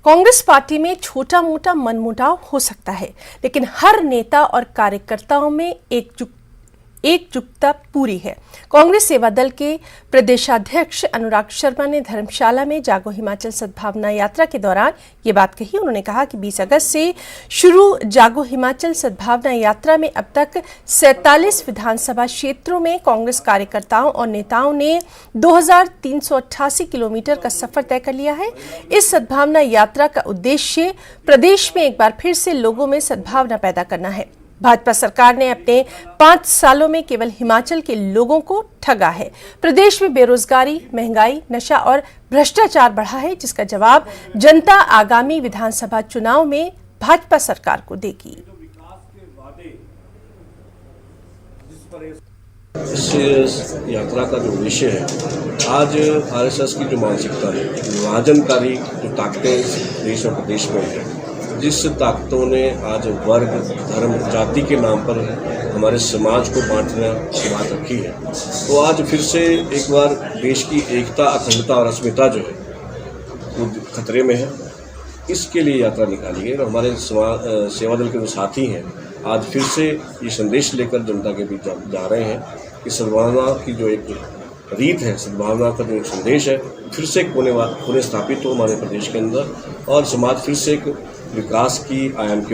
Congress party में छोटा मोटा मनमुटाव हो सकता है, लेकिन हर नेता और कार्यकर्ताओं में एकजुटता पूरी है। कांग्रेस सेवा दल के प्रदेशाध्यक्ष अनुराग शर्मा ने धर्मशाला में जागो हिमाचल सद्भावना यात्रा के दौरान ये बात कही। उन्होंने कहा कि 20 अगस्त से शुरू जागो हिमाचल सद्भावना यात्रा में अब तक 47 विधानसभा क्षेत्रों में कांग्रेस कार्यकर्ताओं और नेताओं ने 2388 किलोमीटर का सफर तय कर लिया है। इस सद्भावना यात्रा का उद्देश्य प्रदेश में एक बार फिर से लोगों में सद्भावना पैदा करना है। भाजपा सरकार ने अपने 5 सालों में केवल हिमाचल के लोगों को ठगा है। प्रदेश में बेरोजगारी, महंगाई, नशा और भ्रष्टाचार बढ़ा है, जिसका जवाब जनता आगामी विधानसभा चुनाव में भाजपा सरकार को देगी। इस यात्रा का जो विषय है, आज आरएसएस की जो मानसिकता है, विभाजनकारी जो ताकतें देश और प्रदेश में है, जिस ताकतों ने आज वर्ग, धर्म, जाति के नाम पर हमारे समाज को बांटने की बात रखी है, तो आज फिर से एक बार देश की एकता, अखंडता और अस्मिता जो है वो खतरे में है। इसके लिए यात्रा निकाली गई और हमारे सेवा दल के जो साथी हैं आज फिर से ये संदेश लेकर जनता के बीच जा रहे हैं कि सद्भावना की जो एक रीत है, सद्भावना का जो एक संदेश है, फिर से पुनः स्थापित हो हमारे प्रदेश के अंदर और समाज फिर से एक विकास की आयाम की